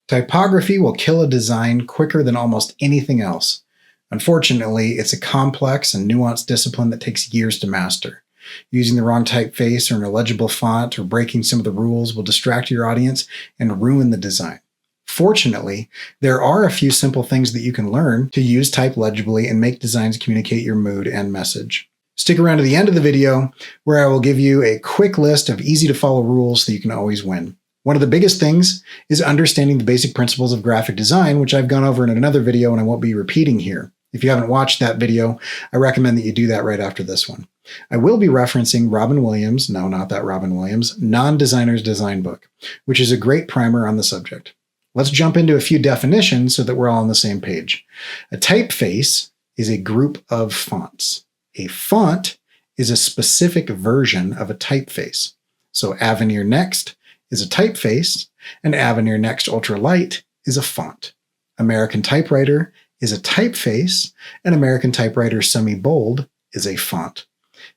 Typography will kill a design quicker than almost anything else. Unfortunately, it's a complex and nuanced discipline that takes years to master. Using the wrong typeface or an illegible font or breaking some of the rules will distract your audience and ruin the design. Fortunately, there are a few simple things that you can learn to use type legibly and make designs communicate your mood and message. Stick around to the end of the video where I will give you a quick list of easy to follow rules so you can always win. One of the biggest things is understanding the basic principles of graphic design, which I've gone over in another video and I won't be repeating here. If you haven't watched that video, I recommend that you do that right after this one. I will be referencing Robin Williams, no, not that Robin Williams, Non-Designer's Design Book, which is a great primer on the subject. Let's jump into a few definitions so that we're all on the same page. A typeface is a group of fonts. A font is a specific version of a typeface. So Avenir Next is a typeface, and Avenir Next Ultralight is a font. American Typewriter is a typeface, and American Typewriter Semi-Bold is a font.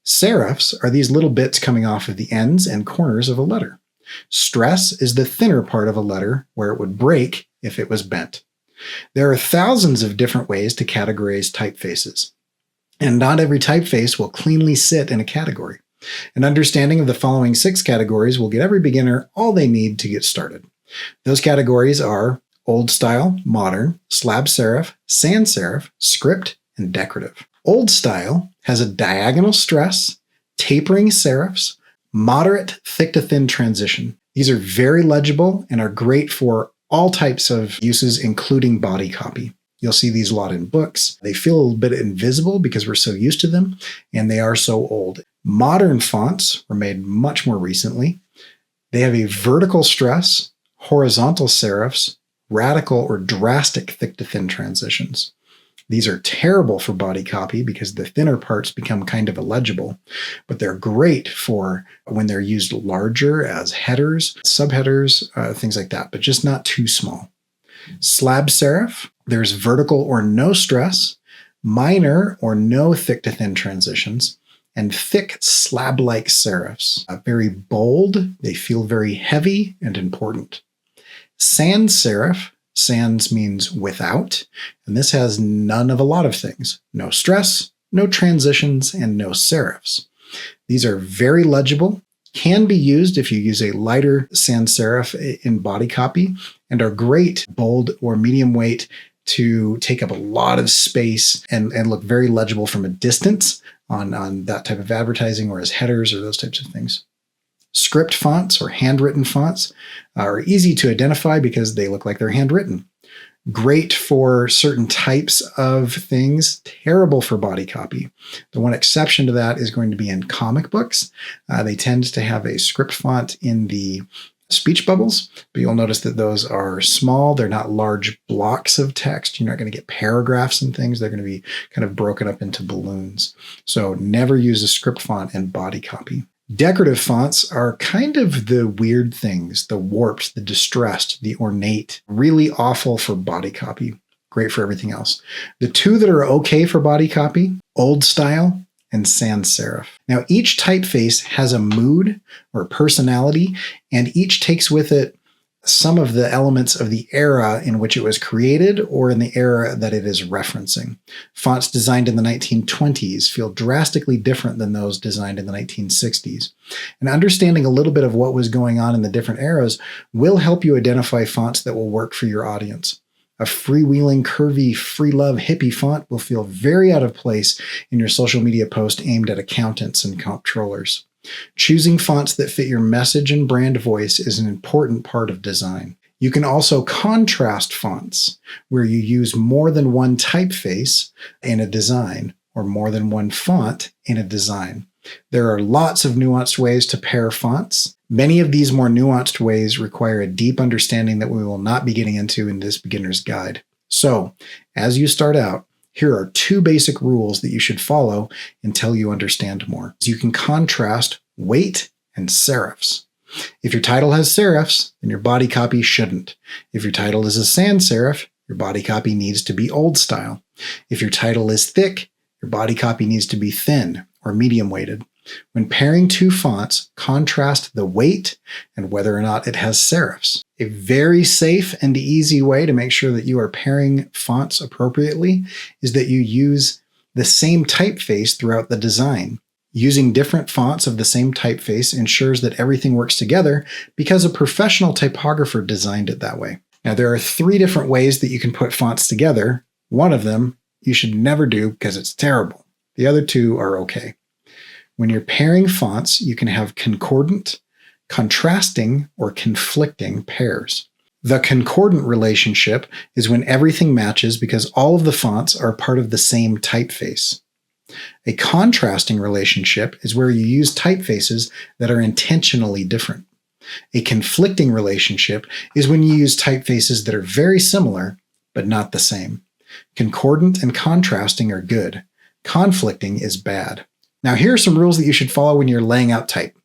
Serifs are these little bits coming off of the ends and corners of a letter. Stress is the thinner part of a letter where it would break if it was bent. There are thousands of different ways to categorize typefaces, and not every typeface will cleanly sit in a category. An understanding of the following 6 categories will get every beginner all they need to get started. Those categories are old style, modern, slab serif, sans serif, script, and decorative. Old style has a diagonal stress, tapering serifs, moderate thick to thin transition. These are very legible and are great for all types of uses, including body copy. You'll see these a lot in books. They feel a little bit invisible because we're so used to them, and they are so old. Modern fonts were made much more recently. They have a vertical stress, horizontal serifs, radical or drastic thick to thin transitions. These are terrible for body copy because the thinner parts become kind of illegible, but they're great for when they're used larger as headers, subheaders, things like that, but just not too small. Slab serif, there's vertical or no stress, minor or no thick to thin transitions, and thick slab-like serifs. Very bold, they feel very heavy and important. Sans serif, sans means without, and this has none of a lot of things. No stress, no transitions, and no serifs. These are very legible, can be used if you use a lighter sans serif in body copy, and are great bold or medium weight to take up a lot of space and look very legible from a distance on that type of advertising or as headers or those types of things. Script fonts or handwritten fonts are easy to identify because they look like they're handwritten. Great for certain types of things, terrible for body copy. The one exception to that is going to be in comic books. They tend to have a script font in the speech bubbles, but you'll notice that those are small. They're not large blocks of text. You're not going to get paragraphs and things. They're going to be kind of broken up into balloons. So never use a script font in body copy. Decorative fonts are kind of the weird things, the warped, the distressed, the ornate, really awful for body copy, great for everything else. The 2 that are okay for body copy, old style and sans serif. Now, each typeface has a mood or personality, and each takes with it some of the elements of the era in which it was created or in the era that it is referencing. Fonts designed in the 1920s feel drastically different than those designed in the 1960s. And understanding a little bit of what was going on in the different eras will help you identify fonts that will work for your audience. A freewheeling, curvy, free love hippie font will feel very out of place in your social media post aimed at accountants and comptrollers. Choosing fonts that fit your message and brand voice is an important part of design. You can also contrast fonts, where you use more than one typeface in a design or more than one font in a design. There are lots of nuanced ways to pair fonts. Many of these more nuanced ways require a deep understanding that we will not be getting into in this beginner's guide. So, as you start out, here are 2 basic rules that you should follow until you understand more. You can contrast weight and serifs. If your title has serifs, then your body copy shouldn't. If your title is a sans serif, your body copy needs to be old style. If your title is thick, your body copy needs to be thin or medium weighted. When pairing 2 fonts, contrast the weight and whether or not it has serifs. A very safe and easy way to make sure that you are pairing fonts appropriately is that you use the same typeface throughout the design. Using different fonts of the same typeface ensures that everything works together because a professional typographer designed it that way. Now, there are 3 different ways that you can put fonts together. One of them you should never do because it's terrible. The other 2 are okay. When you're pairing fonts, you can have concordant, contrasting, or conflicting pairs. The concordant relationship is when everything matches because all of the fonts are part of the same typeface. A contrasting relationship is where you use typefaces that are intentionally different. A conflicting relationship is when you use typefaces that are very similar, but not the same. Concordant and contrasting are good. Conflicting is bad. Now, here are some rules that you should follow when you're laying out type.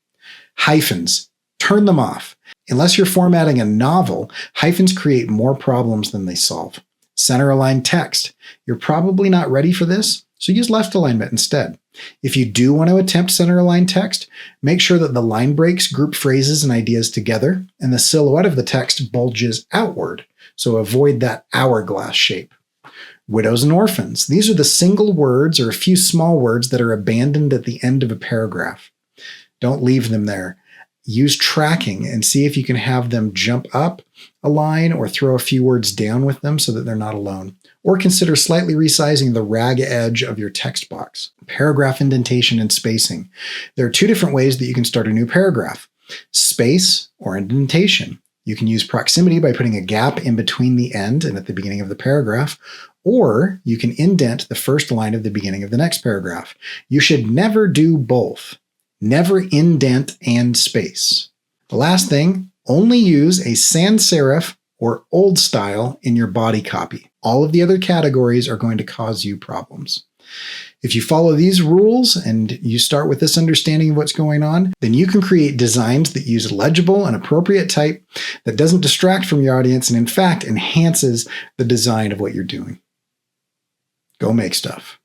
Hyphens. Turn them off. Unless you're formatting a novel, hyphens create more problems than they solve. Center aligned text. You're probably not ready for this, so use left alignment instead. If you do want to attempt center aligned text, make sure that the line breaks group phrases and ideas together, and the silhouette of the text bulges outward, so avoid that hourglass shape. Widows and orphans. These are the single words or a few small words that are abandoned at the end of a paragraph. Don't leave them there. Use tracking and see if you can have them jump up a line or throw a few words down with them so that they're not alone. Or consider slightly resizing the rag edge of your text box. Paragraph indentation and spacing. There are 2 different ways that you can start a new paragraph. Space or indentation. You can use proximity by putting a gap in between the end and at the beginning of the paragraph, or you can indent the first line of the beginning of the next paragraph. You should never do both. Never indent and space. The last thing, only use a sans serif or old style in your body copy. All of the other categories are going to cause you problems. If you follow these rules and you start with this understanding of what's going on, then you can create designs that use legible and appropriate type that doesn't distract from your audience and in fact enhances the design of what you're doing. Go make stuff.